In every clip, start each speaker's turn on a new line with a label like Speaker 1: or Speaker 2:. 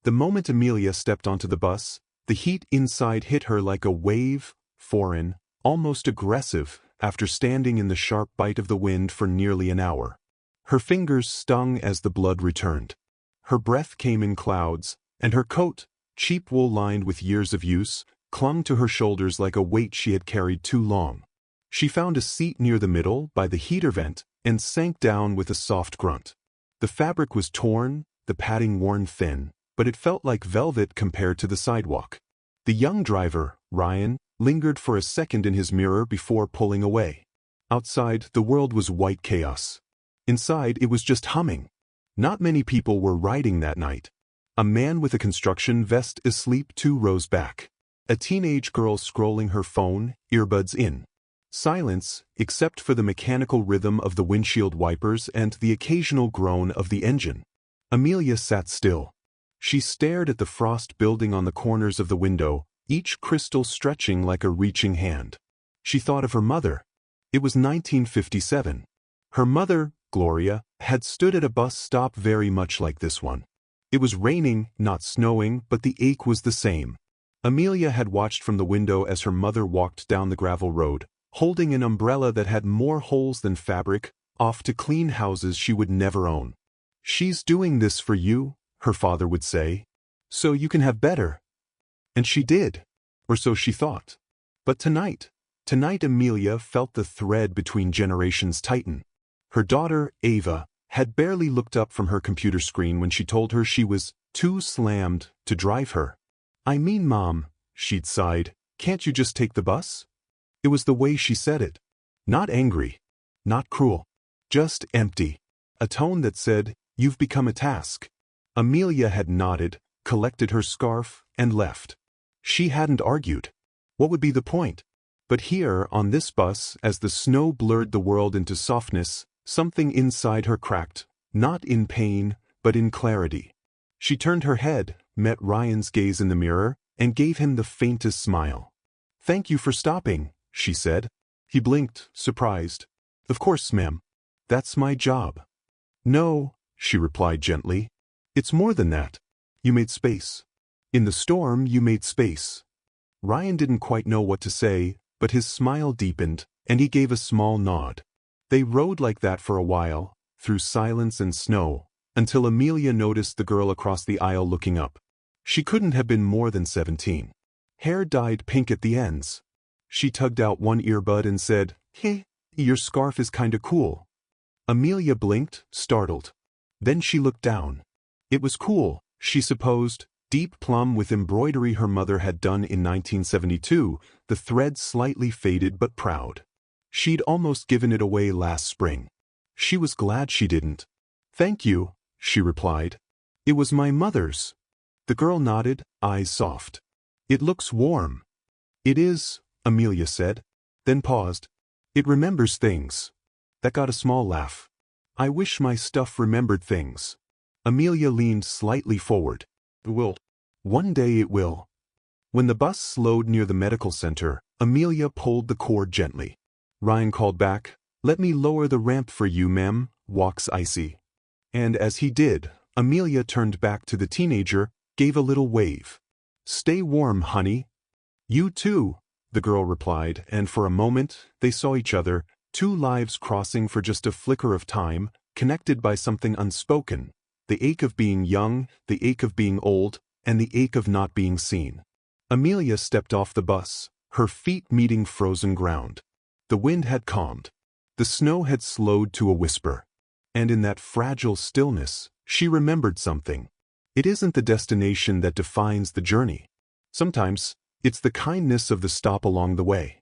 Speaker 1: The moment Amelia stepped onto the bus, the heat inside hit her like a wave, foreign, almost aggressive, after standing in the sharp bite of the wind for nearly an hour. Her fingers stung as the blood returned. Her breath came in clouds, and her coat, cheap wool lined with years of use, clung to her shoulders like a weight she had carried too long. She found a seat near the middle, by the heater vent, and sank down with a soft grunt. The fabric was torn, the padding worn thin, but it felt like velvet compared to the sidewalk. The young driver, Ryan, lingered for a second in his mirror before pulling away. Outside, the world was white chaos. Inside, it was just humming. Not many people were riding that night. A man with a construction vest asleep 2 rows back. A teenage girl scrolling her phone, earbuds in. Silence, except for the mechanical rhythm of the windshield wipers and the occasional groan of the engine. Amelia sat still. She stared at the frost building on the corners of the window, each crystal stretching like a reaching hand. She thought of her mother. It was 1957. Her mother, Gloria, had stood at a bus stop very much like this one. It was raining, not snowing, but the ache was the same. Amelia had watched from the window as her mother walked down the gravel road, holding an umbrella that had more holes than fabric, off to clean houses she would never own. "She's doing this for you," her father would say, "so you can have better." And she did, or so she thought. But tonight Amelia felt the thread between generations tighten. Her daughter, Ava, had barely looked up from her computer screen when she told her she was too slammed to drive her. "I mean, Mom," she'd sighed, "can't you just take the bus?" It was the way she said it. Not angry, not cruel, just empty. A tone that said, "You've become a task." Amelia had nodded, collected her scarf, and left. She hadn't argued. What would be the point? But here, on this bus, as the snow blurred the world into softness, something inside her cracked, not in pain, but in clarity. She turned her head, met Ryan's gaze in the mirror, and gave him the faintest smile. "Thank you for stopping," she said. He blinked, surprised. "Of course, ma'am. That's my job." "No," she replied gently. "It's more than that. You made space. In the storm, you made space." Ryan didn't quite know what to say, but his smile deepened, and he gave a small nod. They rode like that for a while, through silence and snow, until Amelia noticed the girl across the aisle looking up. She couldn't have been more than 17. Hair dyed pink at the ends. She tugged out one earbud and said, "Hey, your scarf is kinda cool." Amelia blinked, startled. Then she looked down. It was cool, she supposed, deep plum with embroidery her mother had done in 1972, the thread slightly faded but proud. She'd almost given it away last spring. She was glad she didn't. "Thank you," she replied. "It was my mother's." The girl nodded, eyes soft. "It looks warm." "It is," Amelia said, then paused. "It remembers things." That got a small laugh. "I wish my stuff remembered things." Amelia leaned slightly forward. "It will. One day it will." When the bus slowed near the medical center, Amelia pulled the cord gently. Ryan called back, "Let me lower the ramp for you, ma'am, walk's icy." And as he did, Amelia turned back to the teenager, gave a little wave. "Stay warm, honey." "You too," the girl replied, and for a moment, they saw each other, 2 lives crossing for just a flicker of time, connected by something unspoken, the ache of being young, the ache of being old, and the ache of not being seen. Amelia stepped off the bus, her feet meeting frozen ground. The wind had calmed. The snow had slowed to a whisper. And in that fragile stillness, she remembered something. It isn't the destination that defines the journey. Sometimes, it's the kindness of the stop along the way.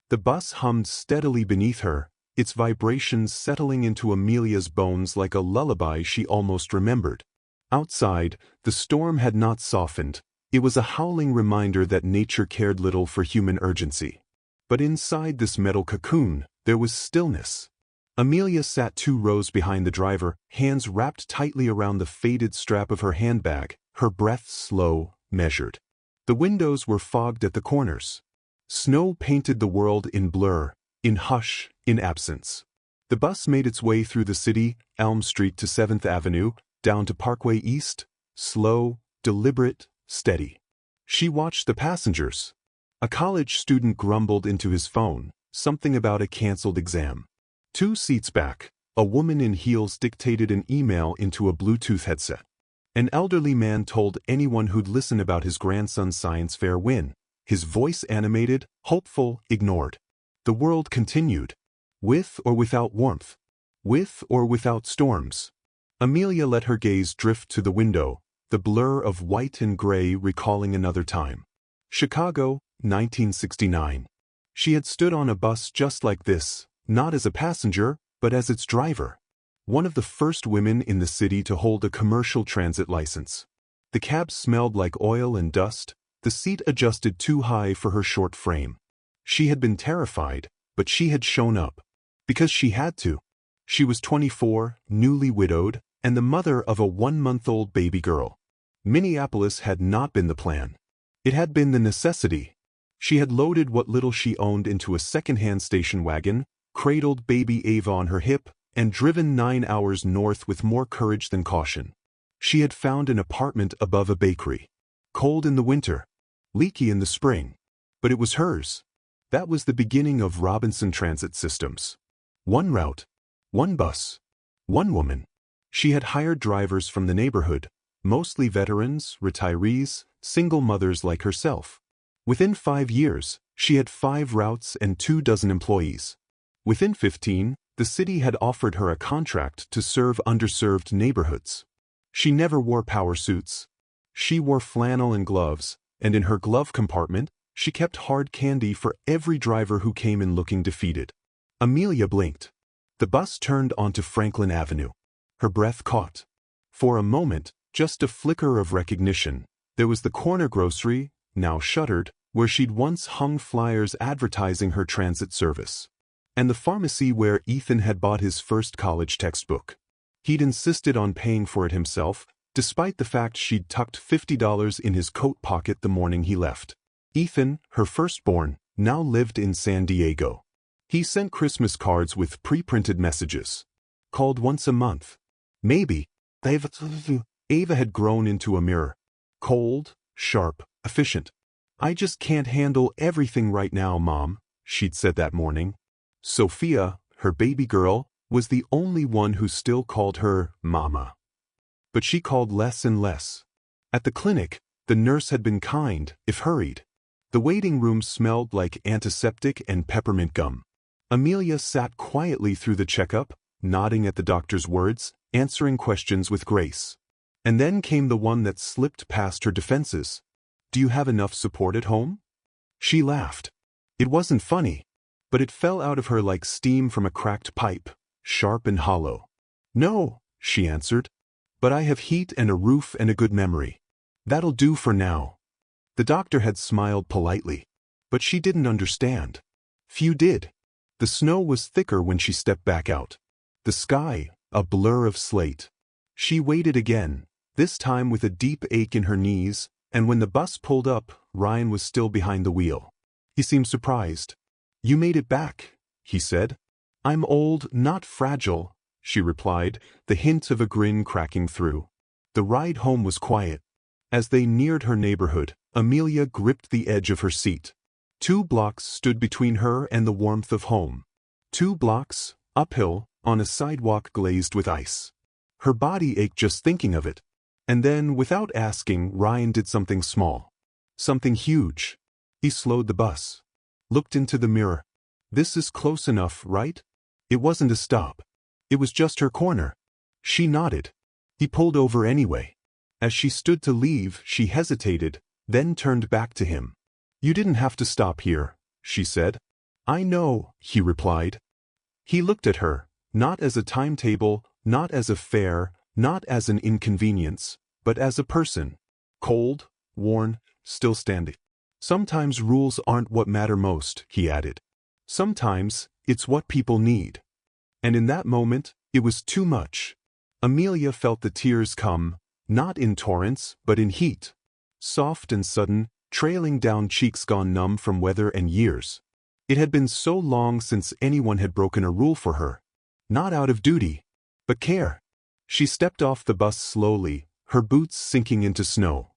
Speaker 1: The bus hummed steadily beneath her, its vibrations settling into Amelia's bones like a lullaby she almost remembered. Outside, the storm had not softened. It was a howling reminder that nature cared little for human urgency. But inside this metal cocoon, there was stillness. Amelia sat 2 rows behind the driver, hands wrapped tightly around the faded strap of her handbag, her breath slow, measured. The windows were fogged at the corners. Snow painted the world in blur, in hush, in absence. The bus made its way through the city, Elm Street to 7th Avenue, down to Parkway East, Slow, deliberate, steady. She watched the passengers. A college student grumbled into his phone, something about a canceled exam. 2 seats back, a woman in heels dictated an email into a Bluetooth headset. An elderly man told anyone who'd listen about his grandson's science fair win. His voice animated, hopeful, ignored. The world continued. With or without warmth. With or without storms. Amelia let her gaze drift to the window, the blur of white and gray recalling another time. Chicago, 1969. She had stood on a bus just like this, not as a passenger, but as its driver. One of the first women in the city to hold a commercial transit license. The cab smelled like oil and dust, the seat adjusted too high for her short frame. She had been terrified, but she had shown up. Because she had to. She was 24, newly widowed, and the mother of a 1-month-old baby girl. Minneapolis had not been the plan. It had been the necessity. She had loaded what little she owned into a second-hand station wagon, cradled baby Ava on her hip, and driven 9 hours north with more courage than caution. She had found an apartment above a bakery. Cold in the winter. Leaky in the spring. But it was hers. That was the beginning of Robinson Transit Systems. 1 route. 1 bus. 1 woman. She had hired drivers from the neighborhood, mostly veterans, retirees, single mothers like herself. Within 5 years, she had 5 routes and 24 employees. Within 15, the city had offered her a contract to serve underserved neighborhoods. She never wore power suits. She wore flannel and gloves, and in her glove compartment, she kept hard candy for every driver who came in looking defeated. Amelia blinked. The bus turned onto Franklin Avenue. Her breath caught. For a moment, just a flicker of recognition, there was the corner grocery, now shuttered, where she'd once hung flyers advertising her transit service. And the pharmacy where Ethan had bought his first college textbook. He'd insisted on paying for it himself, despite the fact she'd tucked $50 in his coat pocket the morning he left. Ethan, her firstborn, now lived in San Diego. He sent Christmas cards with pre-printed messages. Called once a month. Maybe. Ava had grown into a mirror. Cold, sharp, efficient. "I just can't handle everything right now, Mom," she'd said that morning. Sophia, her baby girl, was the only one who still called her Mama. But she called less and less. At the clinic, the nurse had been kind, if hurried. The waiting room smelled like antiseptic and peppermint gum. Amelia sat quietly through the checkup, nodding at the doctor's words, answering questions with grace. And then came the one that slipped past her defenses. "Do you have enough support at home?" She laughed. It wasn't funny, but it fell out of her like steam from a cracked pipe, sharp and hollow. "No," she answered, "but I have heat and a roof and a good memory. That'll do for now." The doctor had smiled politely, but she didn't understand. Few did. The snow was thicker when she stepped back out. The sky, a blur of slate. She waited again, this time with a deep ache in her knees, and when the bus pulled up, Ryan was still behind the wheel. He seemed surprised. "You made it back," he said. "I'm old, not fragile," she replied, the hint of a grin cracking through. The ride home was quiet. As they neared her neighborhood, Amelia gripped the edge of her seat. 2 blocks stood between her and the warmth of home. 2 blocks, uphill, on a sidewalk glazed with ice. Her body ached just thinking of it. And then, without asking, Ryan did something small. Something huge. He slowed the bus. Looked into the mirror. "This is close enough, right?" It wasn't a stop. It was just her corner. She nodded. He pulled over anyway. As she stood to leave, she hesitated, then turned back to him. "You didn't have to stop here," she said. "I know," he replied. He looked at her, not as a timetable, not as a fare, not as an inconvenience, but as a person. Cold, worn, still standing. "Sometimes rules aren't what matter most," he added. "Sometimes, it's what people need." And in that moment, it was too much. Amelia felt the tears come, not in torrents, but in heat. Soft and sudden, trailing down cheeks gone numb from weather and years. It had been so long since anyone had broken a rule for her. Not out of duty, but care. She stepped off the bus slowly, her boots sinking into snow.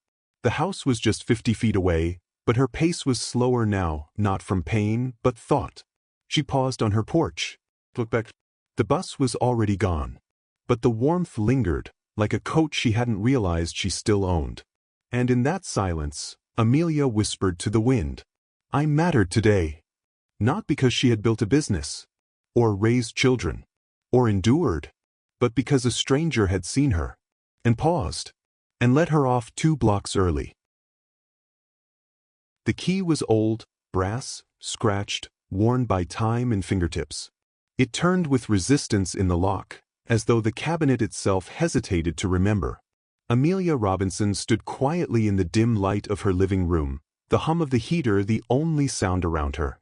Speaker 1: The house was just 50 feet away, but her pace was slower now, not from pain, but thought. She paused on her porch. Looked back. The bus was already gone. But the warmth lingered, like a coat she hadn't realized she still owned. And in that silence, Amelia whispered to the wind, "I mattered today." Not because she had built a business, or raised children, or endured, but because a stranger had seen her, and paused, and let her off 2 blocks early. The key was old, brass, scratched, worn by time and fingertips. It turned with resistance in the lock, as though the cabinet itself hesitated to remember. Amelia Robinson stood quietly in the dim light of her living room, the hum of the heater the only sound around her.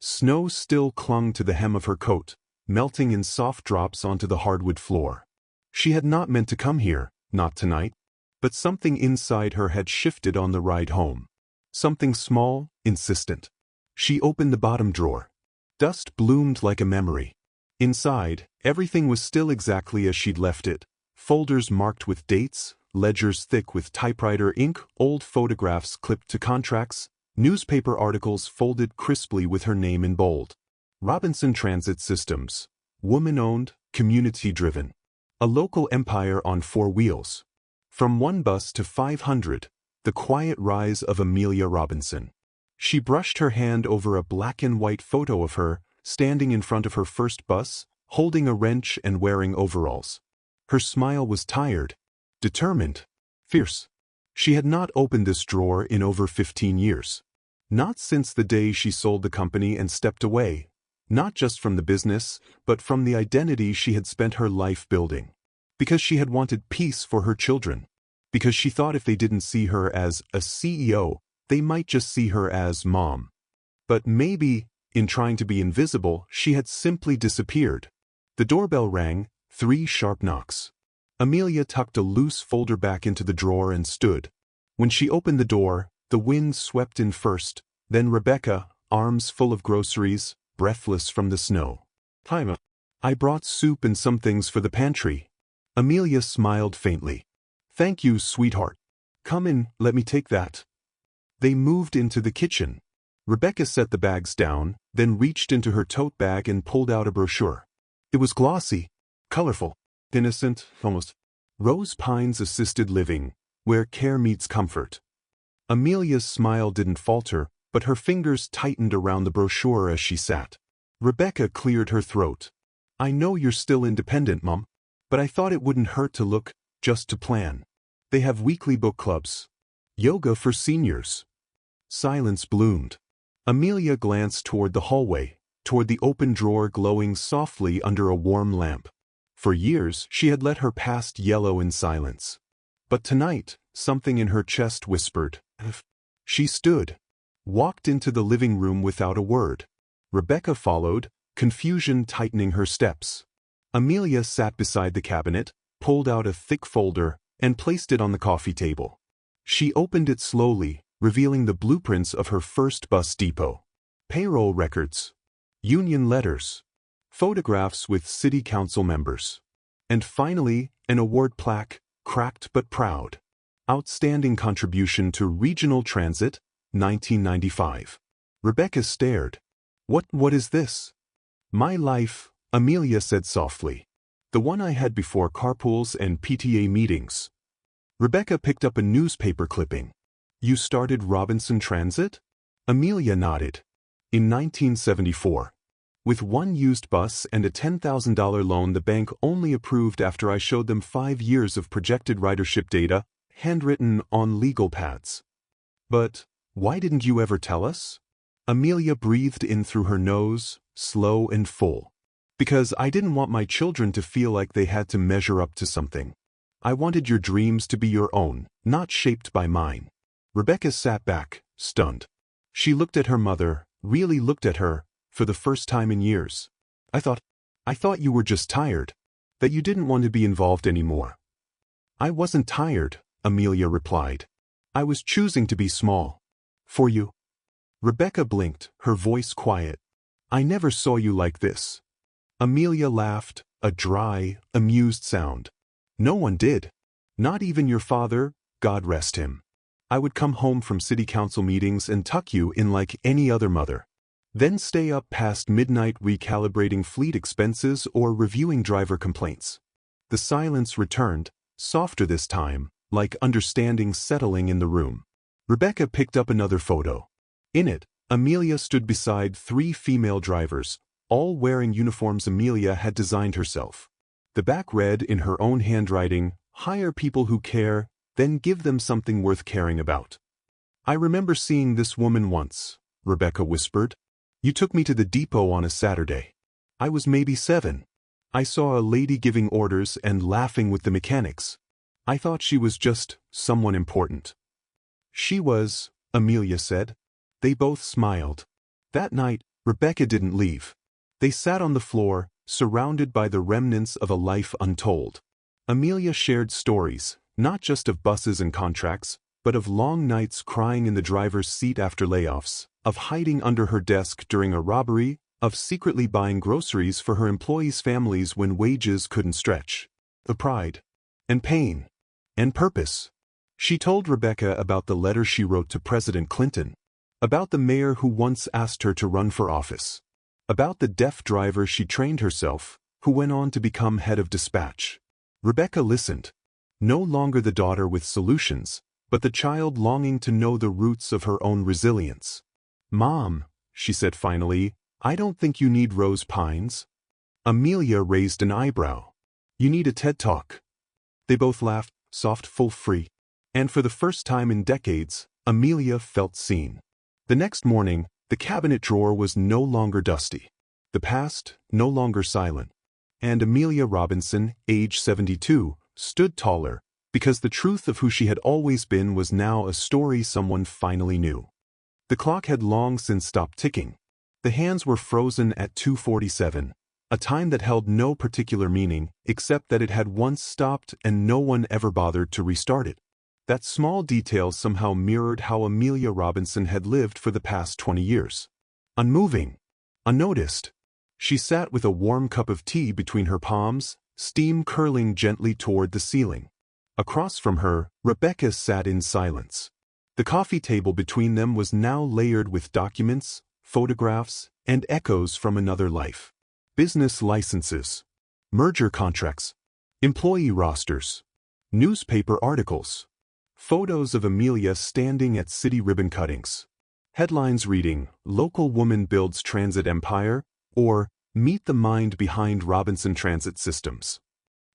Speaker 1: Snow still clung to the hem of her coat, melting in soft drops onto the hardwood floor. She had not meant to come here, not tonight, but something inside her had shifted on the ride home. Something small, insistent. She opened the bottom drawer. Dust bloomed like a memory. Inside, everything was still exactly as she'd left it. Folders marked with dates, ledgers thick with typewriter ink, old photographs clipped to contracts, newspaper articles folded crisply with her name in bold. Robinson Transit Systems. Woman-owned, community-driven. A local empire on 4 wheels. From 1 bus to 500, the quiet rise of Amelia Robinson. She brushed her hand over a black and white photo of her, standing in front of her first bus, holding a wrench and wearing overalls. Her smile was tired, determined, fierce. She had not opened this drawer in over 15 years. Not since the day she sold the company and stepped away, not just from the business, but from the identity she had spent her life building. Because she had wanted peace for her children. Because she thought if they didn't see her as a CEO, they might just see her as mom. But maybe, in trying to be invisible, she had simply disappeared. The doorbell rang, 3 sharp knocks. Amelia tucked a loose folder back into the drawer and stood. When she opened the door, the wind swept in first, then Rebecca, arms full of groceries, breathless from the snow. "Hi, I brought soup and some things for the pantry." Amelia smiled faintly. "Thank you, sweetheart. Come in, let me take that." They moved into the kitchen. Rebecca set the bags down, then reached into her tote bag and pulled out a brochure. It was glossy, colorful, innocent, almost. Rose Pines Assisted Living, where care meets comfort. Amelia's smile didn't falter, but her fingers tightened around the brochure as she sat. Rebecca cleared her throat. "I know you're still independent, Mom, but I thought it wouldn't hurt to look, just to plan. They have weekly book clubs. Yoga for seniors." Silence bloomed. Amelia glanced toward the hallway, toward the open drawer glowing softly under a warm lamp. For years, she had let her past yellow in silence. But tonight, something in her chest whispered. She stood, walked into the living room without a word. Rebecca followed, confusion tightening her steps. Amelia sat beside the cabinet, pulled out a thick folder, and placed it on the coffee table. She opened it slowly, revealing the blueprints of her first bus depot. Payroll records, union letters, photographs with city council members. And finally, an award plaque, cracked but proud. Outstanding contribution to regional transit, 1995. Rebecca stared. What is this?" "My life," Amelia said softly. "The one I had before carpools and PTA meetings." Rebecca picked up a newspaper clipping. "You started Robinson Transit?" Amelia nodded. "In 1974. With 1 used bus and a $10,000 loan the bank only approved after I showed them 5 years of projected ridership data, handwritten on legal pads." "But why didn't you ever tell us?" Amelia breathed in through her nose, slow and full. "Because I didn't want my children to feel like they had to measure up to something. I wanted your dreams to be your own, not shaped by mine." Rebecca sat back, stunned. She looked at her mother, really looked at her, for the first time in years. I thought you were just tired, that you didn't want to be involved anymore." "I wasn't tired," Amelia replied. "I was choosing to be small. For you." Rebecca blinked, her voice quiet. "I never saw you like this." Amelia laughed, a dry, amused sound. "No one did. Not even your father, God rest him. I would come home from city council meetings and tuck you in like any other mother. Then stay up past midnight recalibrating fleet expenses or reviewing driver complaints. The silence returned, softer this time, like understanding settling in the room. Rebecca picked up another photo. In it, Amelia stood beside 3 female drivers, all wearing uniforms Amelia had designed herself. The back read in her own handwriting, "Hire people who care, then give them something worth caring about." "I remember seeing this woman once," Rebecca whispered. "You took me to the depot on a Saturday. I was maybe 7. I saw a lady giving orders and laughing with the mechanics. I thought she was just someone important." "She was," Amelia said. They both smiled. That night, Rebecca didn't leave. They sat on the floor, surrounded by the remnants of a life untold. Amelia shared stories, not just of buses and contracts, but of long nights crying in the driver's seat after layoffs, of hiding under her desk during a robbery, of secretly buying groceries for her employees' families when wages couldn't stretch. The pride, and pain, and purpose. She told Rebecca about the letter she wrote to President Clinton, about the mayor who once asked her to run for office, about the deaf driver she trained herself, who went on to become head of dispatch. Rebecca listened. No longer the daughter with solutions, but the child longing to know the roots of her own resilience. "Mom," she said finally, "I don't think you need rose pines." Amelia raised an eyebrow. "You need a TED Talk." They both laughed, soft, full, free. And for the first time in decades, Amelia felt seen. The next morning, the cabinet drawer was no longer dusty. The past, no longer silent. And Amelia Robinson, age 72, stood taller, because the truth of who she had always been was now a story someone finally knew. The clock had long since stopped ticking. The hands were frozen at 2:47, a time that held no particular meaning, except that it had once stopped and no one ever bothered to restart it. That small detail somehow mirrored how Amelia Robinson had lived for the past 20 years. Unmoving, unnoticed. She sat with a warm cup of tea between her palms, steam curling gently toward the ceiling. Across from her, Rebecca sat in silence. The coffee table between them was now layered with documents, photographs, and echoes from another life. Business licenses, merger contracts, employee rosters, newspaper articles, photos of Amelia standing at city ribbon cuttings, headlines reading, "Local Woman Builds Transit Empire," or "Meet the Mind Behind Robinson Transit Systems."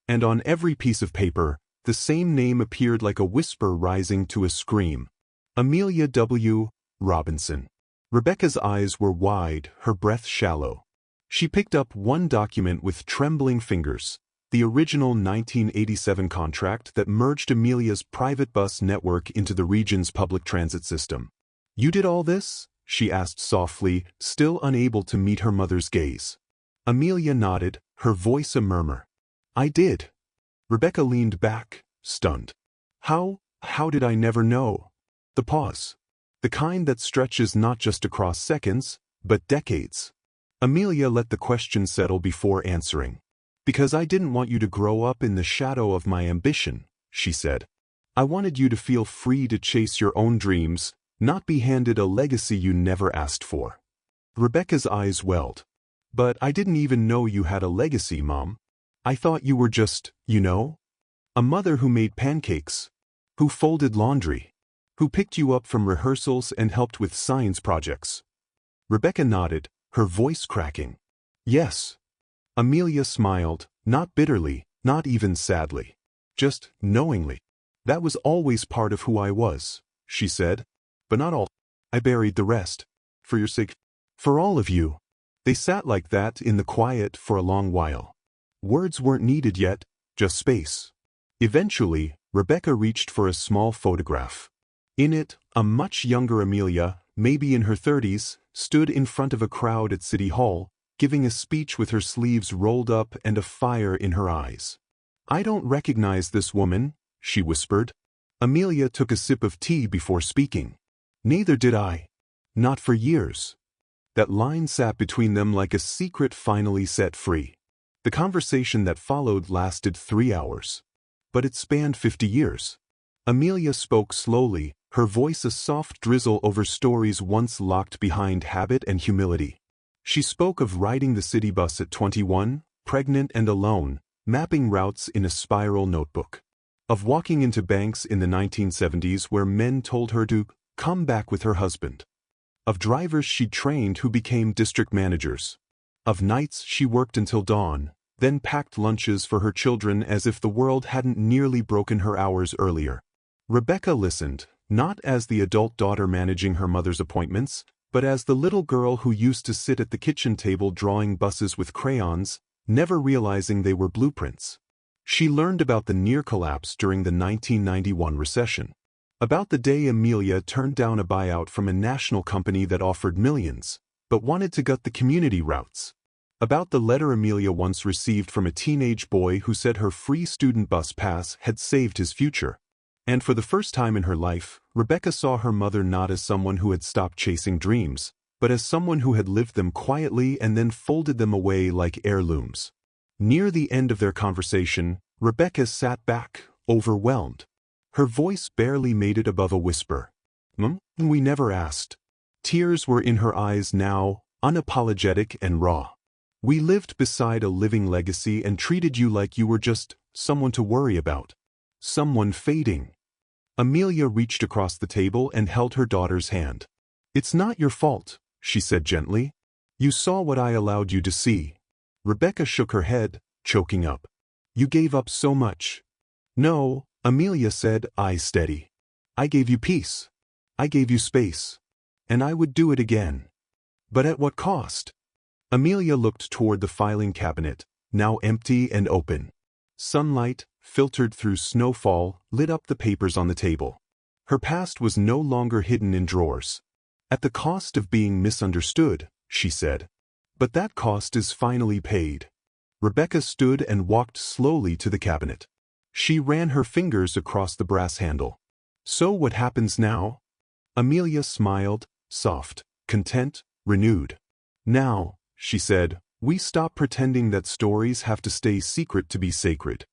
Speaker 1: And on every piece of paper, the same name appeared like a whisper rising to a scream. Amelia W. Robinson. Rebecca's eyes were wide, her breath shallow. She picked up one document with trembling fingers, the original 1987 contract that merged Amelia's private bus network into the region's public transit system. "You did all this?" she asked softly, still unable to meet her mother's gaze. Amelia nodded, her voice a murmur. "I did." Rebecca leaned back, stunned. How did I never know?" The pause. The kind that stretches not just across seconds, but decades. Amelia let the question settle before answering. "Because I didn't want you to grow up in the shadow of my ambition," she said. "I wanted you to feel free to chase your own dreams, not be handed a legacy you never asked for." Rebecca's eyes welled. "But I didn't even know you had a legacy, Mom. I thought you were just, a mother who made pancakes, who folded laundry, who picked you up from rehearsals and helped with science projects." Rebecca nodded, her voice cracking. "Yes." Amelia smiled, not bitterly, not even sadly. Just knowingly. "That was always part of who I was," she said. "But not all. I buried the rest. For your sake. For all of you." They sat like that in the quiet for a long while. Words weren't needed yet, just space. Eventually, Rebecca reached for a small photograph. In it, a much younger Amelia, maybe in her 30s, stood in front of a crowd at City Hall, giving a speech with her sleeves rolled up and a fire in her eyes. "I don't recognize this woman," she whispered. Amelia took a sip of tea before speaking. "Neither did I. Not for years." That line sat between them like a secret finally set free. The conversation that followed lasted 3 hours. but it spanned 50 years. Amelia spoke slowly, her voice a soft drizzle over stories once locked behind habit and humility. She spoke of riding the city bus at 21, pregnant and alone, mapping routes in a spiral notebook. Of walking into banks in the 1970s where men told her to come back with her husband. Of drivers she trained who became district managers. Of nights she worked until dawn, then packed lunches for her children as if the world hadn't nearly broken her hours earlier. Rebecca listened, not as the adult daughter managing her mother's appointments, but as the little girl who used to sit at the kitchen table drawing buses with crayons, never realizing they were blueprints. She learned about the near collapse during the 1991 recession. About the day Amelia turned down a buyout from a national company that offered millions, but wanted to gut the community routes. About the letter Amelia once received from a teenage boy who said her free student bus pass had saved his future. And for the first time in her life, Rebecca saw her mother not as someone who had stopped chasing dreams, but as someone who had lived them quietly and then folded them away like heirlooms. Near the end of their conversation, Rebecca sat back, overwhelmed. Her voice barely made it above a whisper. We never asked. Tears were in her eyes now, unapologetic and raw. We lived beside a living legacy and treated you like you were just someone to worry about. Someone fading. Amelia reached across the table and held her daughter's hand. It's not your fault, she said gently. You saw what I allowed you to see. Rebecca shook her head, choking up. You gave up so much. No, Amelia said, eyes steady. I gave you peace. I gave you space. And I would do it again. But at what cost? Amelia looked toward the filing cabinet, now empty and open. Sunlight, filtered through snowfall, lit up the papers on the table. Her past was no longer hidden in drawers. At the cost of being misunderstood, she said. But that cost is finally paid. Rebecca stood and walked slowly to the cabinet. She ran her fingers across the brass handle. So what happens now? Amelia smiled, soft, content, renewed. Now, she said, we stop pretending that stories have to stay secret to be sacred.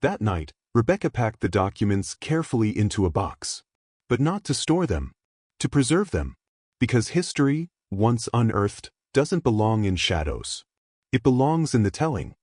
Speaker 1: That night, Rebecca packed the documents carefully into a box. But not to store them. To preserve them. Because history, once unearthed, doesn't belong in shadows. It belongs in the telling.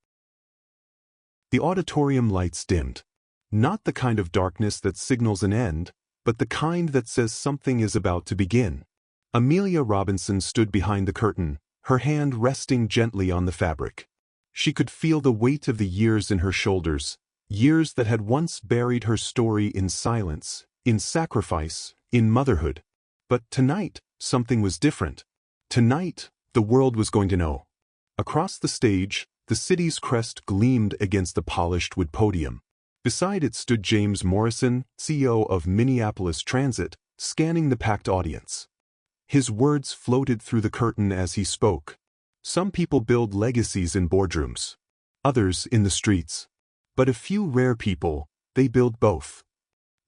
Speaker 1: The auditorium lights dimmed. Not the kind of darkness that signals an end, but the kind that says something is about to begin. Amelia Robinson stood behind the curtain, her hand resting gently on the fabric. She could feel the weight of the years in her shoulders, years that had once buried her story in silence, in sacrifice, in motherhood. But tonight, something was different. Tonight, the world was going to know. Across the stage, the city's crest gleamed against the polished wood podium. Beside it stood James Morrison, CEO of Minneapolis Transit, scanning the packed audience. His words floated through the curtain as he spoke. Some people build legacies in boardrooms. Others in the streets. But a few rare people, they build both.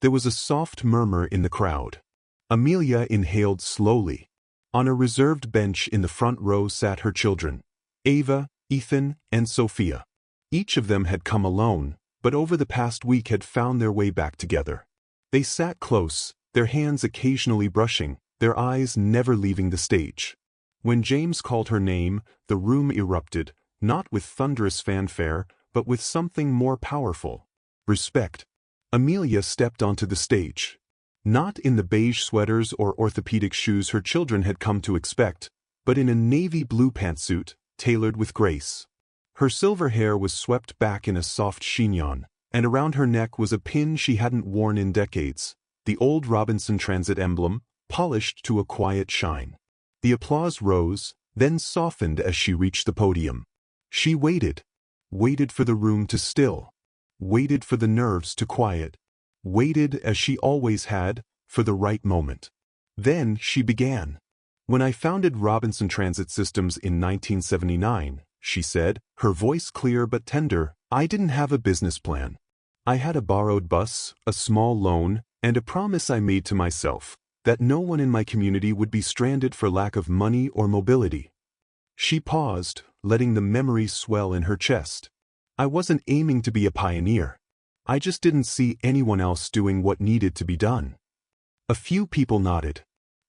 Speaker 1: There was a soft murmur in the crowd. Amelia inhaled slowly. On a reserved bench in the front row sat her children, Ava, Ethan, and Sophia. Each of them had come alone, but over the past week had found their way back together. They sat close, their hands occasionally brushing, their eyes never leaving the stage. When James called her name, the room erupted, not with thunderous fanfare, but with something more powerful. Respect. Amelia stepped onto the stage. Not in the beige sweaters or orthopedic shoes her children had come to expect, but in a navy blue pantsuit, tailored with grace. Her silver hair was swept back in a soft chignon, and around her neck was a pin she hadn't worn in decades, the old Robinson Transit emblem, polished to a quiet shine. The applause rose, then softened as she reached the podium. She waited for the room to still, waited for the nerves to quiet, waited as she always had, for the right moment. Then she began. When I founded Robinson Transit Systems in 1979, she said, her voice clear but tender, I didn't have a business plan. I had a borrowed bus, a small loan, and a promise I made to myself, that no one in my community would be stranded for lack of money or mobility. She paused, letting the memory swell in her chest. I wasn't aiming to be a pioneer. I just didn't see anyone else doing what needed to be done. A few people nodded.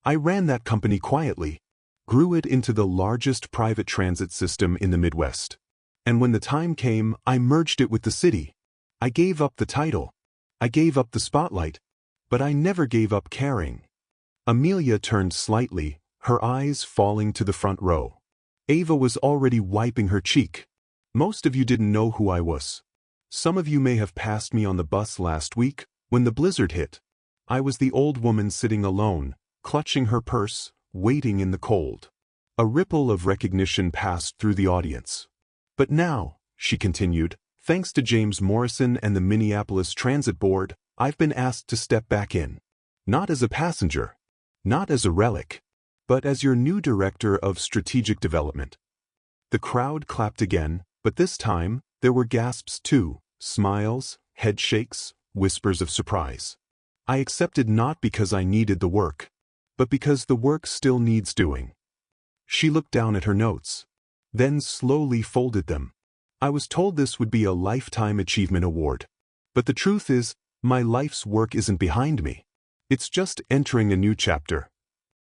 Speaker 1: I ran that company quietly, grew it into the largest private transit system in the Midwest. And when the time came, I merged it with the city. I gave up the title. I gave up the spotlight. But I never gave up caring. Amelia turned slightly, her eyes falling to the front row. Ava was already wiping her cheek. Most of you didn't know who I was. Some of you may have passed me on the bus last week, when the blizzard hit. I was the old woman sitting alone, clutching her purse, waiting in the cold. A ripple of recognition passed through the audience. But now, she continued, thanks to James Morrison and the Minneapolis Transit Board, I've been asked to step back in. Not as a passenger, not as a relic, but as your new director of strategic development. The crowd clapped again, but this time, there were gasps too, smiles, head shakes, whispers of surprise. I accepted not because I needed the work, but because the work still needs doing. She looked down at her notes, then slowly folded them. I was told this would be a Lifetime Achievement Award. But the truth is, my life's work isn't behind me. It's just entering a new chapter.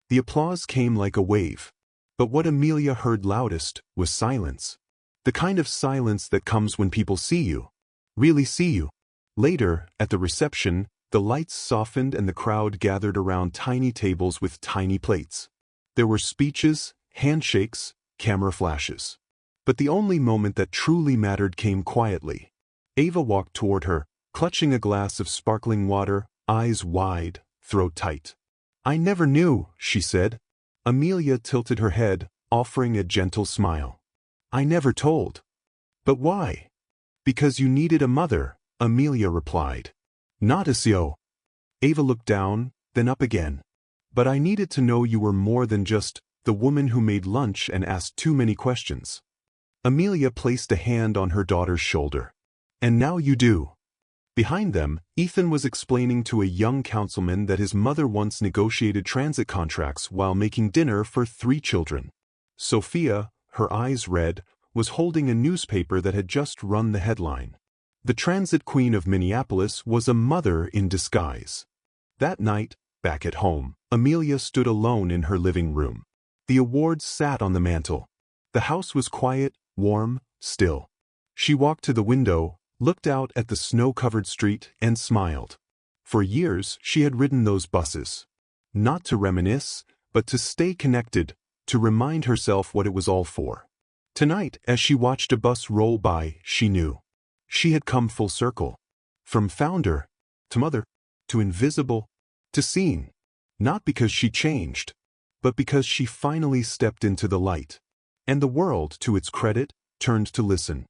Speaker 1: The applause came like a wave. But what Amelia heard loudest was silence. The kind of silence that comes when people see you. Really see you. Later, at the reception, the lights softened and the crowd gathered around tiny tables with tiny plates. There were speeches, handshakes, camera flashes. But the only moment that truly mattered came quietly. Ava walked toward her, clutching a glass of sparkling water, eyes wide, throat tight. I never knew, she said. Amelia tilted her head, offering a gentle smile. I never told. But why? Because you needed a mother, Amelia replied. Not a CO. Ava looked down, then up again. But I needed to know you were more than just the woman who made lunch and asked too many questions. Amelia placed a hand on her daughter's shoulder. And now you do. Behind them, Ethan was explaining to a young councilman that his mother once negotiated transit contracts while making dinner for 3 children. Sophia, her eyes red, was holding a newspaper that had just run the headline. The transit queen of Minneapolis was a mother in disguise. That night, back at home, Amelia stood alone in her living room. The awards sat on the mantel. The house was quiet, warm, still. She walked to the window, looked out at the snow-covered street, and smiled. For years, she had ridden those buses. Not to reminisce, but to stay connected, to remind herself what it was all for. Tonight, as she watched a bus roll by, she knew. She had come full circle. From founder, to mother, to invisible, to seen. Not because she changed, but because she finally stepped into the light. And the world, to its credit, turned to listen.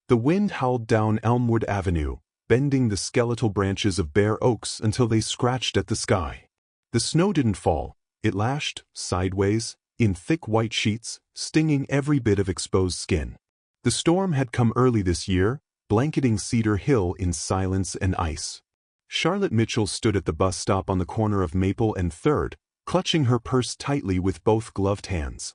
Speaker 1: The wind howled down Elmwood Avenue, bending the skeletal branches of bare oaks until they scratched at the sky. The snow didn't fall, it lashed, sideways, in thick white sheets, stinging every bit of exposed skin. The storm had come early this year, blanketing Cedar Hill in silence and ice. Charlotte Mitchell stood at the bus stop on the corner of Maple and 3rd, clutching her purse tightly with both gloved hands.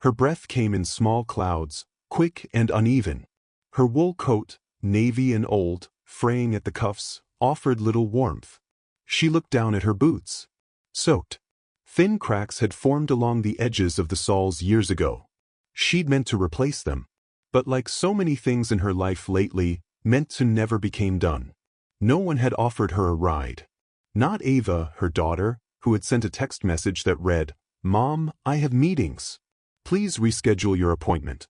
Speaker 1: Her breath came in small clouds, quick and uneven. Her wool coat, navy and old, fraying at the cuffs, offered little warmth. She looked down at her boots. Soaked. Thin cracks had formed along the edges of the soles years ago. She'd meant to replace them. But like so many things in her life lately, meant to never became done. No one had offered her a ride. Not Ava, her daughter, who had sent a text message that read, Mom, I have meetings. Please reschedule your appointment.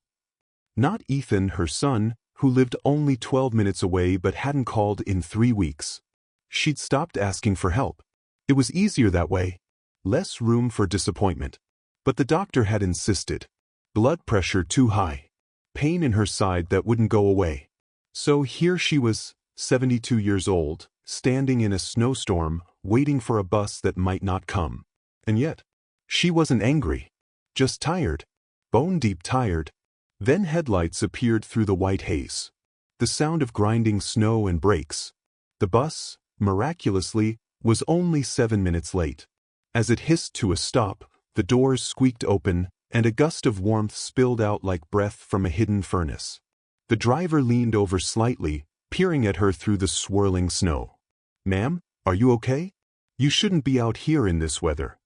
Speaker 1: Not Ethan, her son, who lived only 12 minutes away but hadn't called in 3 weeks. She'd stopped asking for help. It was easier that way. Less room for disappointment. But the doctor had insisted. Blood pressure too high. Pain in her side that wouldn't go away. So here she was, 72 years old, standing in a snowstorm, waiting for a bus that might not come. And yet, she wasn't angry. Just tired. Bone-deep tired. Then headlights appeared through the white haze. The sound of grinding snow and brakes. The bus, miraculously, was only 7 minutes late. As it hissed to a stop, the doors squeaked open, and a gust of warmth spilled out like breath from a hidden furnace. The driver leaned over slightly, peering at her through the swirling snow. "Ma'am, are you okay? You shouldn't be out here in this weather."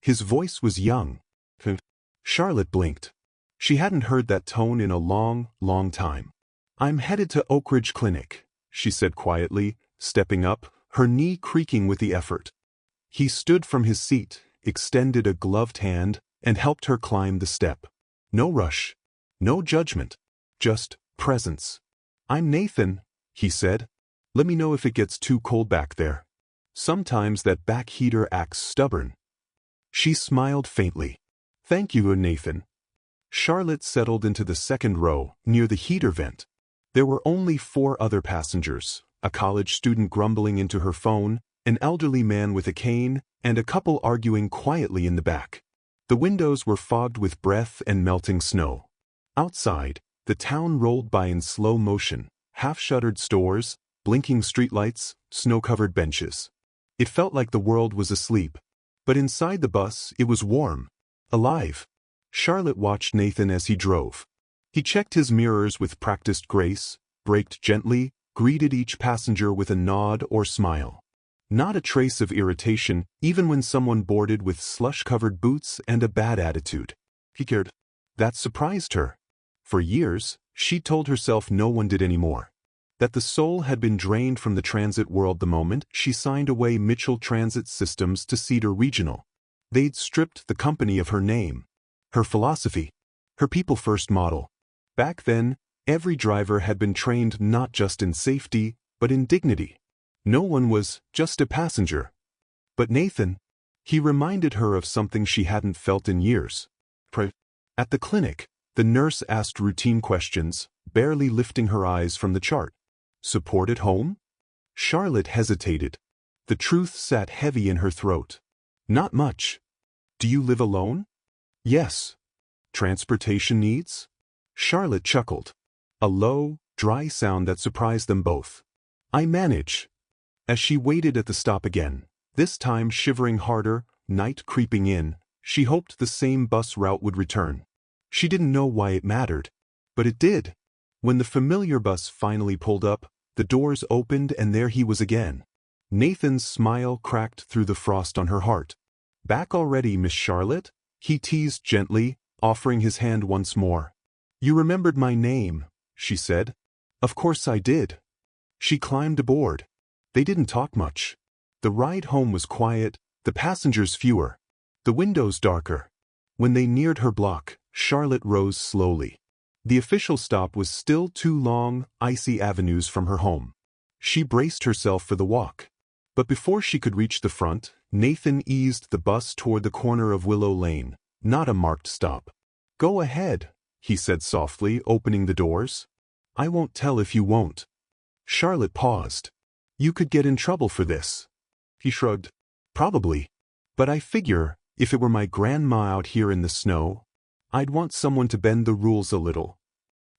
Speaker 1: His voice was young. Charlotte blinked. She hadn't heard that tone in a long, long time. "I'm headed to Oak Ridge Clinic," she said quietly, stepping up, her knee creaking with the effort. He stood from his seat, extended a gloved hand, and helped her climb the step. No rush. No judgment. Just presence. "I'm Nathan," he said. "Let me know if it gets too cold back there. Sometimes that back heater acts stubborn." She smiled faintly. "Thank you, Nathan." Charlotte settled into the second row, near the heater vent. There were only 4 other passengers, a college student grumbling into her phone, an elderly man with a cane, and a couple arguing quietly in the back. The windows were fogged with breath and melting snow. Outside, the town rolled by in slow motion, half-shuttered stores, blinking streetlights, snow-covered benches. It felt like the world was asleep. But inside the bus, it was warm. Alive. Charlotte watched Nathan as he drove. He checked his mirrors with practiced grace, braked gently, greeted each passenger with a nod or smile. Not a trace of irritation, even when someone boarded with slush-covered boots and a bad attitude. He cared. That surprised her. For years, she told herself no one did anymore. That the soul had been drained from the transit world the moment she signed away Mitchell Transit Systems to Cedar Regional. They'd stripped the company of her name, her philosophy, her people-first model. Back then, every driver had been trained not just in safety, but in dignity. No one was just a passenger. But Nathan, he reminded her of something she hadn't felt in years. At the clinic, the nurse asked routine questions, barely lifting her eyes from the chart. "Support at home?" Charlotte hesitated. The truth sat heavy in her throat. "Not much." "Do you live alone?" "Yes." "Transportation needs?" Charlotte chuckled. A low, dry sound that surprised them both. "I manage." As she waited at the stop again, this time shivering harder, night creeping in, she hoped the same bus route would return. She didn't know why it mattered. But it did. When the familiar bus finally pulled up, the doors opened and there he was again. Nathan's smile cracked through the frost on her heart. "Back already, Miss Charlotte?" he teased gently, offering his hand once more. "You remembered my name," she said. "Of course I did." She climbed aboard. They didn't talk much. The ride home was quiet, the passengers fewer, the windows darker. When they neared her block, Charlotte rose slowly. The official stop was still 2 long, icy avenues from her home. She braced herself for the walk. But before she could reach the front, Nathan eased the bus toward the corner of Willow Lane, not a marked stop. "Go ahead," he said softly, opening the doors. "I won't tell if you won't." Charlotte paused. "You could get in trouble for this." He shrugged. "Probably. But I figure, if it were my grandma out here in the snow, I'd want someone to bend the rules a little."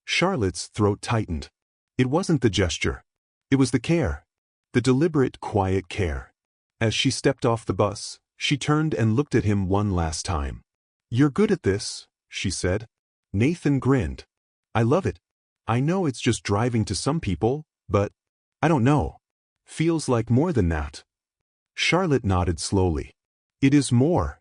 Speaker 1: Charlotte's throat tightened. It wasn't the gesture. It was the care. The deliberate, quiet care. As she stepped off the bus, she turned and looked at him one last time. "You're good at this," she said. Nathan grinned. "I love it. I know it's just driving to some people, but I don't know. Feels like more than that." Charlotte nodded slowly. "It is more."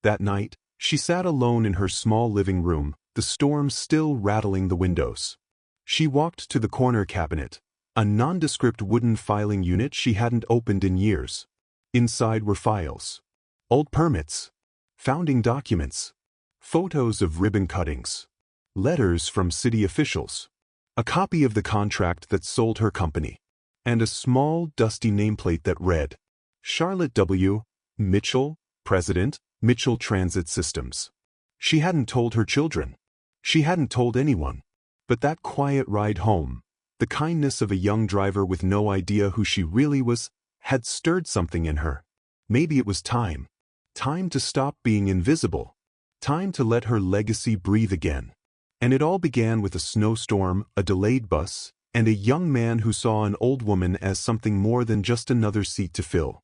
Speaker 1: That night, she sat alone in her small living room, the storm still rattling the windows. She walked to the corner cabinet, a nondescript wooden filing unit she hadn't opened in years. Inside were files. Old permits. Founding documents. Photos of ribbon cuttings. Letters from city officials. A copy of the contract that sold her company. And a small, dusty nameplate that read, "Charlotte W. Mitchell, President, Mitchell Transit Systems." She hadn't told her children. She hadn't told anyone. But that quiet ride home, the kindness of a young driver with no idea who she really was, had stirred something in her. Maybe it was time. Time to stop being invisible. Time to let her legacy breathe again. And it all began with a snowstorm, a delayed bus, and a young man who saw an old woman as something more than just another seat to fill.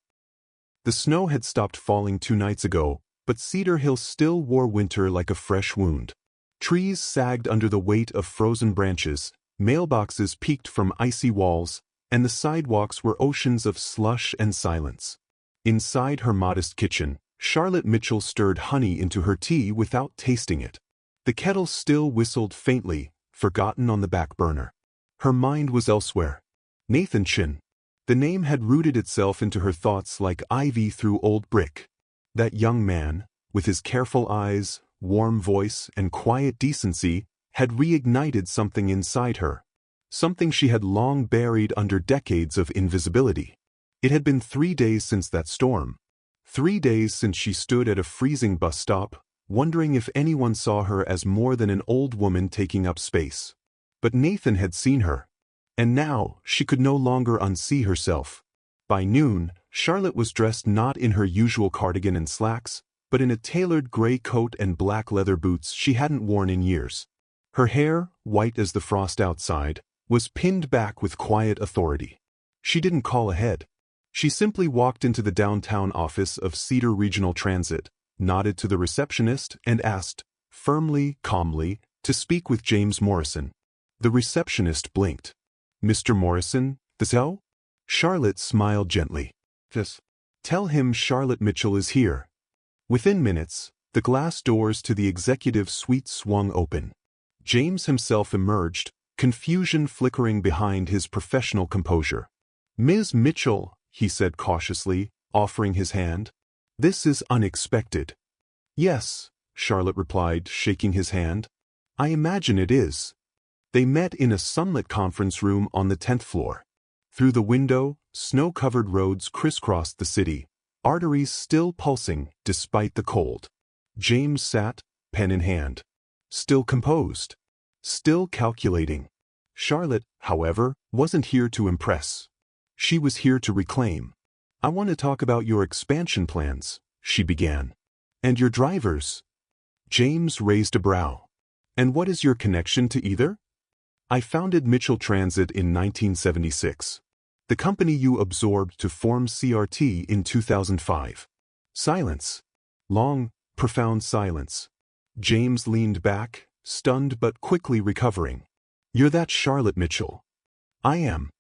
Speaker 1: The snow had stopped falling 2 nights ago, but Cedar Hill still wore winter like a fresh wound. Trees sagged under the weight of frozen branches, Mailboxes peeked from icy walls, and the sidewalks were oceans of slush and silence. Inside her modest kitchen, Charlotte Mitchell stirred honey into her tea without tasting it. The kettle still whistled faintly, forgotten on the back burner. Her mind was elsewhere. Nathan Chin. The name had rooted itself into her thoughts like ivy through old brick. That young man, with his careful eyes, warm voice, and quiet decency, had reignited something inside her. Something she had long buried under decades of invisibility. It had been 3 days since that storm. 3 days since she stood at a freezing bus stop, wondering if anyone saw her as more than an old woman taking up space. But Nathan had seen her. And now, she could no longer unsee herself. By noon, Charlotte was dressed not in her usual cardigan and slacks, but in a tailored gray coat and black leather boots she hadn't worn in years. Her hair, white as the frost outside, was pinned back with quiet authority. She didn't call ahead. She simply walked into the downtown office of Cedar Regional Transit, nodded to the receptionist, and asked, firmly, calmly, to speak with James Morrison. The receptionist blinked. Mr. Morrison, so? Charlotte smiled gently. Yes. Tell him Charlotte Mitchell is here. Within minutes, the glass doors to the executive suite swung open. James himself emerged, confusion flickering behind his professional composure. Ms. Mitchell, he said cautiously, offering his hand. This is unexpected. Yes, Charlotte replied, shaking his hand. I imagine it is. They met in a sunlit conference room on the 10th floor. Through the window, snow-covered roads crisscrossed the city, arteries still pulsing despite the cold. James sat, pen in hand. Still composed. Still calculating. Charlotte, however, wasn't here to impress. She was here to reclaim. I want to talk about your expansion plans, she began. And your drivers. James raised a brow. And what is your connection to either? I founded Mitchell Transit in 1976. The company you absorbed to form CRT in 2005. Silence. Long, profound silence. James leaned back, stunned but quickly recovering. You're that Charlotte Mitchell. I am.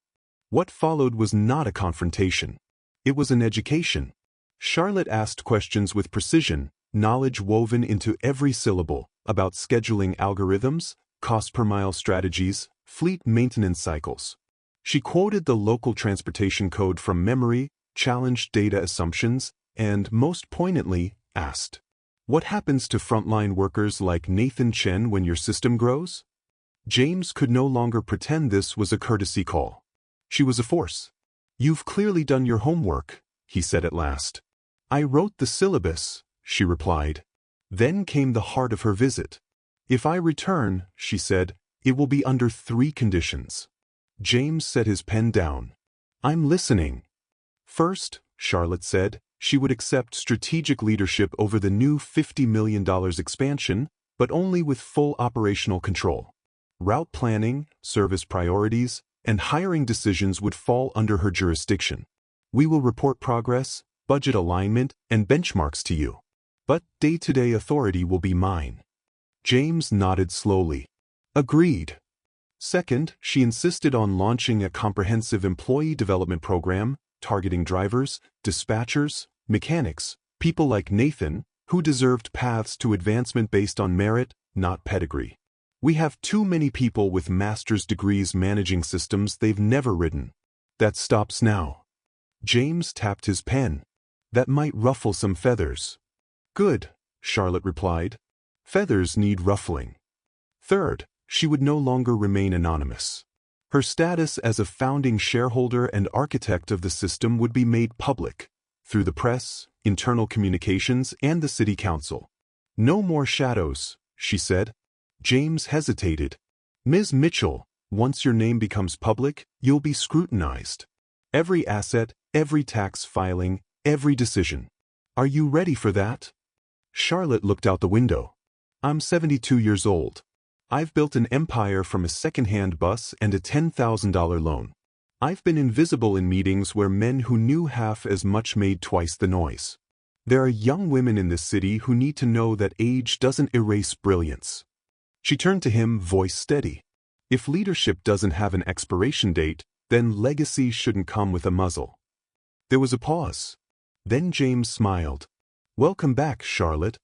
Speaker 1: What followed was not a confrontation. It was an education. Charlotte asked questions with precision, knowledge woven into every syllable, about scheduling algorithms, cost-per-mile strategies, fleet maintenance cycles. She quoted the local transportation code from memory, challenged data assumptions, and, most poignantly, asked, what happens to frontline workers like Nathan Chen when your system grows? James could no longer pretend this was a courtesy call. She was a force. You've clearly done your homework, he said at last. I wrote the syllabus, she replied. Then came the heart of her visit. If I return, she said, it will be under 3 conditions. James set his pen down. I'm listening. First, Charlotte said, she would accept strategic leadership over the new $50 million expansion, but only with full operational control. Route planning, service priorities, and hiring decisions would fall under her jurisdiction. We will report progress, budget alignment, and benchmarks to you. But day-to-day authority will be mine. James nodded slowly. Agreed. Second, she insisted on launching a comprehensive employee development program, targeting drivers, dispatchers, mechanics, people like Nathan, who deserved paths to advancement based on merit, not pedigree. We have too many people with master's degrees managing systems they've never ridden. That stops now. James tapped his pen. That might ruffle some feathers. Good, Charlotte replied. Feathers need ruffling. Third, she would no longer remain anonymous. Her status as a founding shareholder and architect of the system would be made public, through the press, internal communications, and the city council. No more shadows, she said. James hesitated. Ms. Mitchell, once your name becomes public, you'll be scrutinized. Every asset, every tax filing, every decision. Are you ready for that? Charlotte looked out the window. I'm 72 years old. I've built an empire from a second-hand bus and a $10,000 loan. I've been invisible in meetings where men who knew half as much made twice the noise. There are young women in this city who need to know that age doesn't erase brilliance. She turned to him, voice steady. If leadership doesn't have an expiration date, then legacy shouldn't come with a muzzle. There was a pause. Then James smiled. "Welcome back, Charlotte."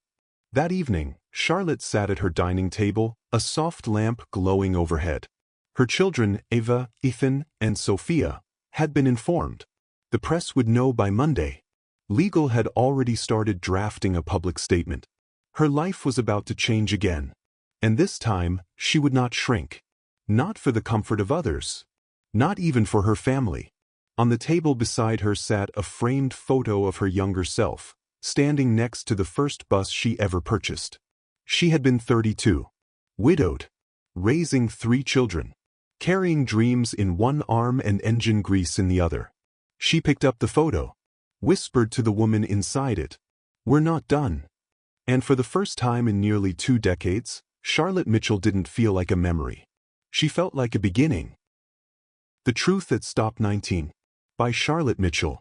Speaker 1: That evening, Charlotte sat at her dining table, a soft lamp glowing overhead. Her children, Ava, Ethan, and Sophia, had been informed. The press would know by Monday. Legal had already started drafting a public statement. Her life was about to change again. And this time, she would not shrink. Not for the comfort of others. Not even for her family. On the table beside her sat a framed photo of her younger self, standing next to the first bus she ever purchased. She had been 32. Widowed. Raising 3 children. Carrying dreams in one arm and engine grease in the other. She picked up the photo. Whispered to the woman inside it, "We're not done." And for the first time in nearly 2 decades, Charlotte Mitchell didn't feel like a memory. She felt like a beginning. The Truth That Stopped 19. By Charlotte Mitchell.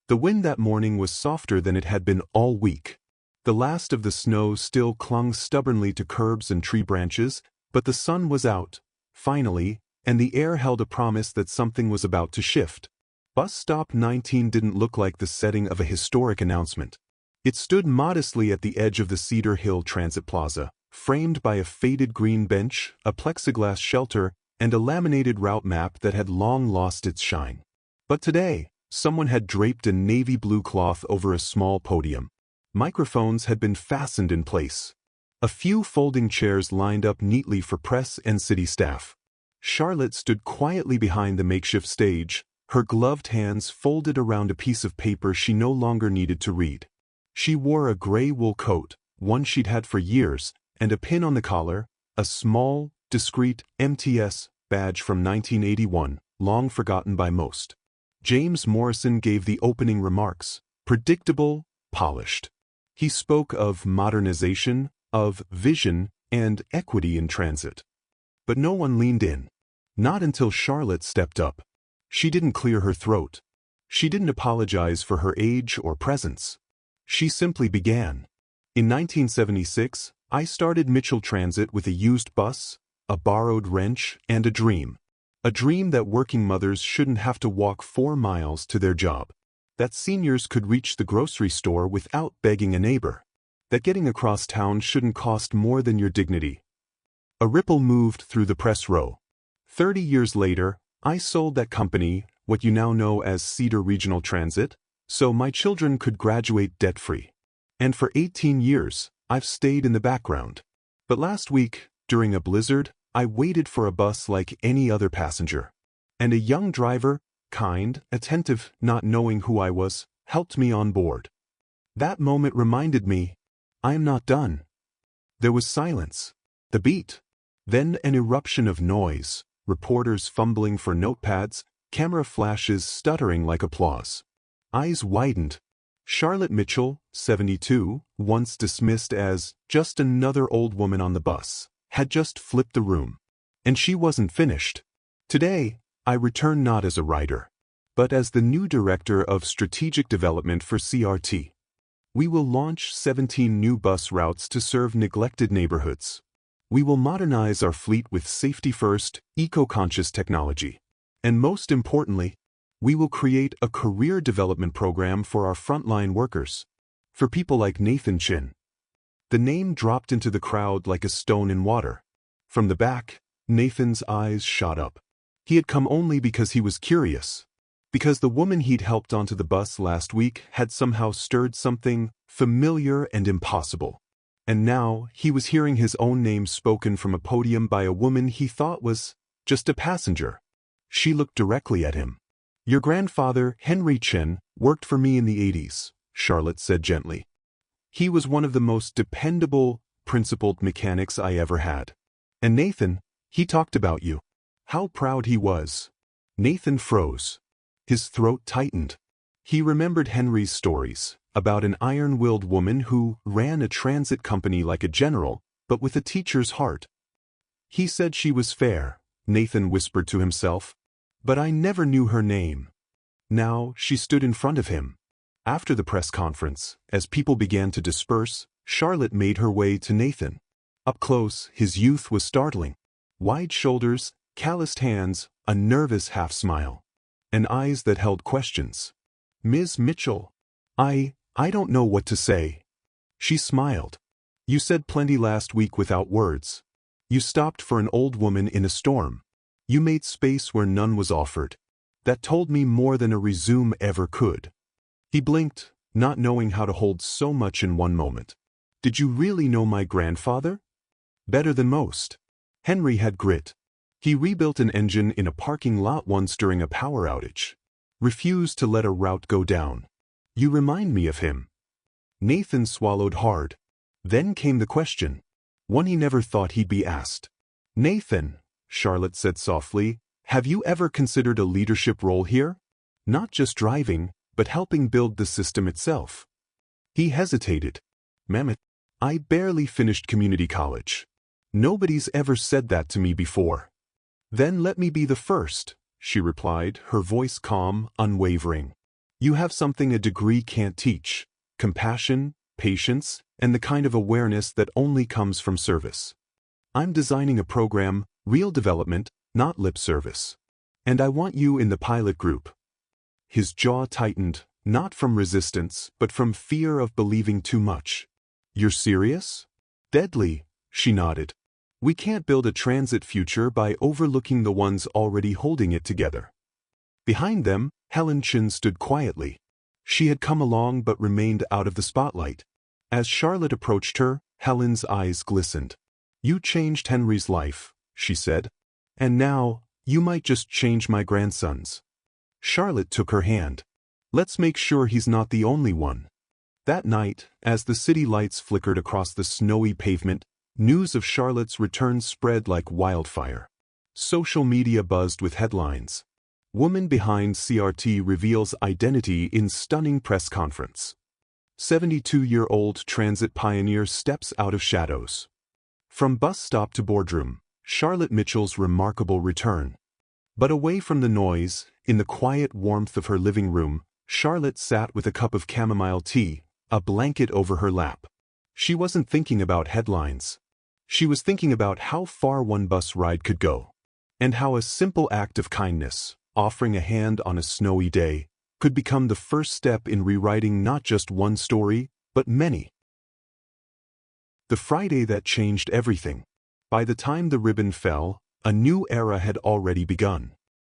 Speaker 1: The wind that morning was softer than it had been all week. The last of the snow still clung stubbornly to curbs and tree branches, but the sun was out, finally, and the air held a promise that something was about to shift. Bus Stop 19 didn't look like the setting of a historic announcement. It stood modestly at the edge of the Cedar Hill Transit Plaza, framed by a faded green bench, a plexiglass shelter, and a laminated route map that had long lost its shine. But today, someone had draped a navy blue cloth over a small podium. Microphones had been fastened in place. A few folding chairs lined up neatly for press and city staff. Charlotte stood quietly behind the makeshift stage, her gloved hands folded around a piece of paper she no longer needed to read. She wore a gray wool coat, one she'd had for years, and a pin on the collar, a small, discreet MTS badge from 1981, long forgotten by most. James Morrison gave the opening remarks, predictable, polished. He spoke of modernization, of vision, and equity in transit. But no one leaned in. Not until Charlotte stepped up. She didn't clear her throat. She didn't apologize for her age or presence. She simply began. In 1976, I started Mitchell Transit with a used bus, a borrowed wrench, and a dream. A dream that working mothers shouldn't have to walk 4 miles to their job. That seniors could reach the grocery store without begging a neighbor. That getting across town shouldn't cost more than your dignity. A ripple moved through the press row. 30 years later, I sold that company, what you now know as Cedar Regional Transit, so my children could graduate debt-free. And for 18 years, I've stayed in the background. But last week, during a blizzard, I waited for a bus like any other passenger. And a young driver, kind, attentive, not knowing who I was, helped me on board. That moment reminded me, I am not done. There was silence. The beat. Then an eruption of noise. Reporters fumbling for notepads, camera flashes stuttering like applause. Eyes widened. Charlotte Mitchell, 72, once dismissed as just another old woman on the bus, had just flipped the room. And she wasn't finished. Today, I return not as a writer, but as the new director of strategic development for CRT. We will launch 17 new bus routes to serve neglected neighborhoods. We will modernize our fleet with safety-first, eco-conscious technology. And most importantly, we will create a career development program for our frontline workers. For people like Nathan Chin. The name dropped into the crowd like a stone in water. From the back, Nathan's eyes shot up. He had come only because he was curious. Because the woman he'd helped onto the bus last week had somehow stirred something familiar and impossible. And now, he was hearing his own name spoken from a podium by a woman he thought was just a passenger. She looked directly at him. Your grandfather, Henry Chen, worked for me in the 80s, Charlotte said gently. He was one of the most dependable, principled mechanics I ever had. And Nathan, he talked about you. How proud he was. Nathan froze. His throat tightened. He remembered Henry's stories about an iron-willed woman who ran a transit company like a general, but with a teacher's heart. He said she was fair, Nathan whispered to himself, but I never knew her name. Now she stood in front of him. After the press conference, as people began to disperse, Charlotte made her way to Nathan. Up close, his youth was startling. Wide shoulders, calloused hands, a nervous half-smile, and eyes that held questions. "Ms. Mitchell, I don't know what to say." She smiled. "You said plenty last week without words. You stopped for an old woman in a storm. You made space where none was offered. That told me more than a resume ever could." He blinked, not knowing how to hold so much in one moment. "Did you really know my grandfather?" "Better than most." Henry had grit. He rebuilt an engine in a parking lot once during a power outage. Refused to let a route go down. "You remind me of him." Nathan swallowed hard. Then came the question, one he never thought he'd be asked. "Nathan," Charlotte said softly, "have you ever considered a leadership role here? Not just driving, but helping build the system itself?" He hesitated. "Mammoth, I barely finished community college. Nobody's ever said that to me before." "Then let me be the first," she replied, her voice calm, unwavering. "You have something a degree can't teach: compassion, patience, and the kind of awareness that only comes from service. I'm designing a program, real development, not lip service. And I want you in the pilot group." His jaw tightened, not from resistance, but from fear of believing too much. "You're serious?" "Deadly," she nodded. "We can't build a transit future by overlooking the ones already holding it together." Behind them, Helen Chin stood quietly. She had come along but remained out of the spotlight. As Charlotte approached her, Helen's eyes glistened. "You changed Henry's life," she said. "And now, you might just change my grandson's." Charlotte took her hand. "Let's make sure he's not the only one." That night, as the city lights flickered across the snowy pavement, news of Charlotte's return spread like wildfire. Social media buzzed with headlines. "Woman behind CRT reveals identity in stunning press conference." 72-year-old transit pioneer steps out of shadows. From bus stop to boardroom, Charlotte Mitchell's remarkable return. But away from the noise, in the quiet warmth of her living room, Charlotte sat with a cup of chamomile tea, a blanket over her lap. She wasn't thinking about headlines. She was thinking about how far one bus ride could go, and how a simple act of kindness, offering a hand on a snowy day, could become the first step in rewriting not just one story, but many. The Friday that changed everything. By the time the ribbon fell, a new era had already begun.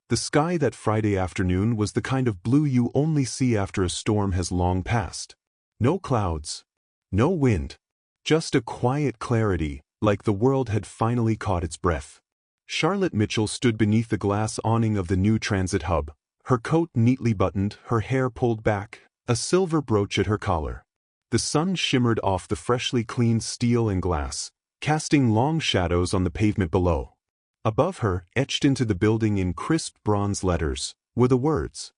Speaker 1: The sky that Friday afternoon was the kind of blue you only see after a storm has long passed. No clouds, no wind, just a quiet clarity, like the world had finally caught its breath. Charlotte Mitchell stood beneath the glass awning of the new transit hub, her coat neatly buttoned, her hair pulled back, a silver brooch at her collar. The sun shimmered off the freshly cleaned steel and glass, casting long shadows on the pavement below. Above her, etched into the building in crisp bronze letters, were the words,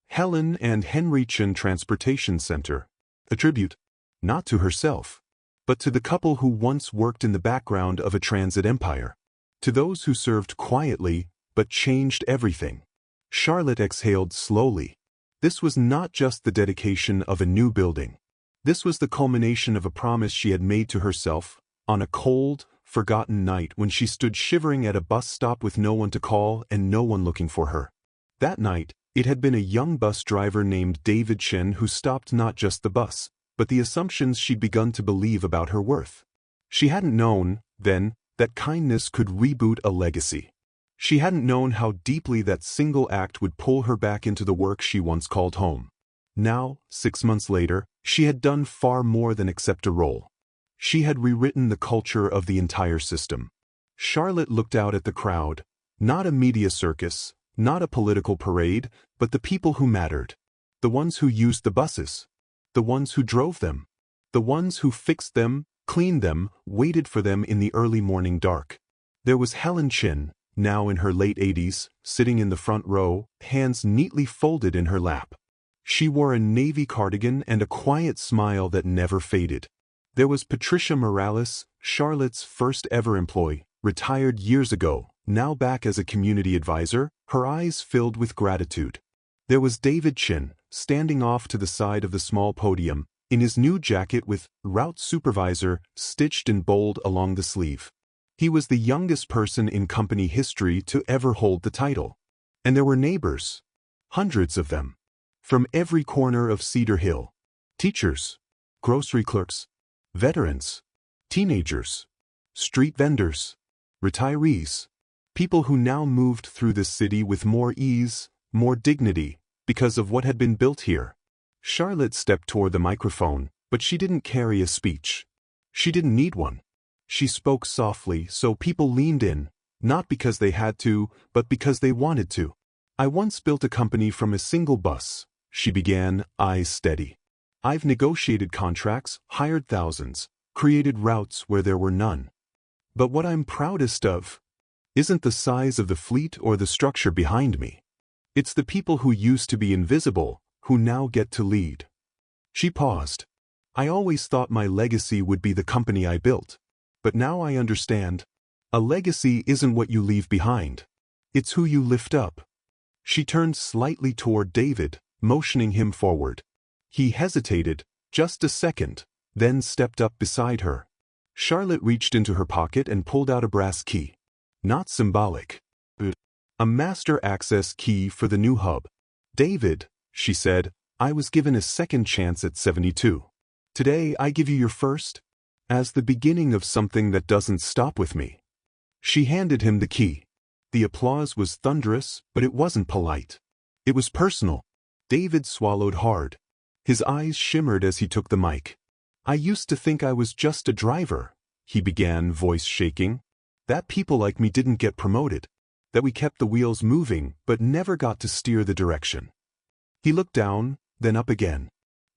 Speaker 1: "Helen and Henry Chin Transportation Center," a tribute, not to herself, but to the couple who once worked in the background of a transit empire. To those who served quietly, but changed everything. Charlotte exhaled slowly. This was not just the dedication of a new building. This was the culmination of a promise she had made to herself, on a cold, forgotten night when she stood shivering at a bus stop with no one to call and no one looking for her. That night, it had been a young bus driver named David Chen who stopped not just the bus, but the assumptions she'd begun to believe about her worth. She hadn't known, then, that kindness could reboot a legacy. She hadn't known how deeply that single act would pull her back into the work she once called home. Now, 6 months later, she had done far more than accept a role. She had rewritten the culture of the entire system. Charlotte looked out at the crowd, not a media circus, not a political parade, but the people who mattered. The ones who used the buses. The ones who drove them. The ones who fixed them, cleaned them, waited for them in the early morning dark. There was Helen Chin, now in her late 80s, sitting in the front row, hands neatly folded in her lap. She wore a navy cardigan and a quiet smile that never faded. There was Patricia Morales, Charlotte's first ever employee, retired years ago, now back as a community advisor, her eyes filled with gratitude. There was David Chin, standing off to the side of the small podium, in his new jacket with "Route Supervisor" stitched in bold along the sleeve. He was the youngest person in company history to ever hold the title. And there were neighbors. Hundreds of them. From every corner of Cedar Hill. Teachers. Grocery clerks. Veterans. Teenagers. Street vendors. Retirees. People who now moved through this city with more ease, more dignity, because of what had been built here. Charlotte stepped toward the microphone, but she didn't carry a speech. She didn't need one. She spoke softly so people leaned in, not because they had to, but because they wanted to. I once built a company from a single bus, she began, eyes steady. I've negotiated contracts, hired thousands, created routes where there were none. But what I'm proudest of isn't the size of the fleet or the structure behind me. It's the people who used to be invisible, who now get to lead. She paused. I always thought my legacy would be the company I built. But now I understand. A legacy isn't what you leave behind. It's who you lift up. She turned slightly toward David, motioning him forward. He hesitated, just a second, then stepped up beside her. Charlotte reached into her pocket and pulled out a brass key. Not symbolic. A master access key for the new hub. David, she said, I was given a second chance at 72. Today I give you your first, as the beginning of something that doesn't stop with me. She handed him the key. The applause was thunderous, but it wasn't polite. It was personal. David swallowed hard. His eyes shimmered as he took the mic. I used to think I was just a driver, he began, voice shaking. That people like me didn't get promoted. That we kept the wheels moving but never got to steer the direction. He looked down, then up again.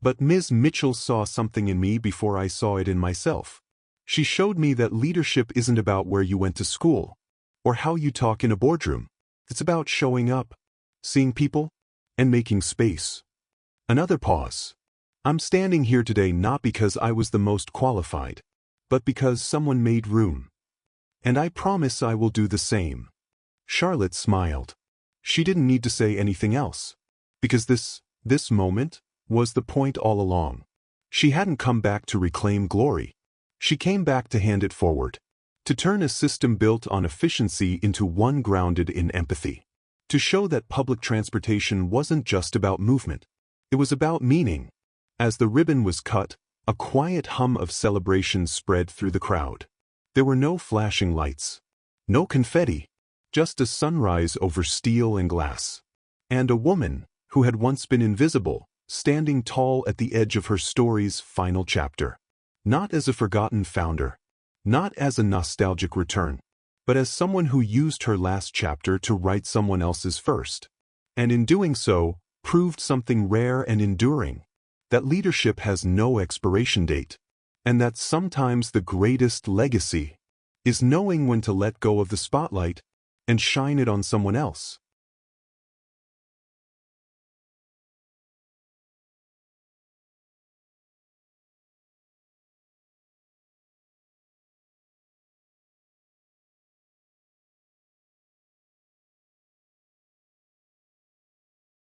Speaker 1: But Ms. Mitchell saw something in me before I saw it in myself. She showed me that leadership isn't about where you went to school, or how you talk in a boardroom. It's about showing up, seeing people, and making space. Another pause. I'm standing here today not because I was the most qualified, but because someone made room. And I promise I will do the same. Charlotte smiled. She didn't need to say anything else, because this moment was the point all along. She hadn't come back to reclaim glory. She came back to hand it forward, to turn a system built on efficiency into one grounded in empathy, to show that public transportation wasn't just about movement. It was about meaning. As the ribbon was cut, a quiet hum of celebration spread through the crowd. There were no flashing lights, no confetti, just a sunrise over steel and glass. And a woman, who had once been invisible, standing tall at the edge of her story's final chapter. Not as a forgotten founder, not as a nostalgic return, but as someone who used her last chapter to write someone else's first. And in doing so, proved something rare and enduring, that leadership has no expiration date, and that sometimes the greatest legacy is knowing when to let go of the spotlight and shine it on someone else.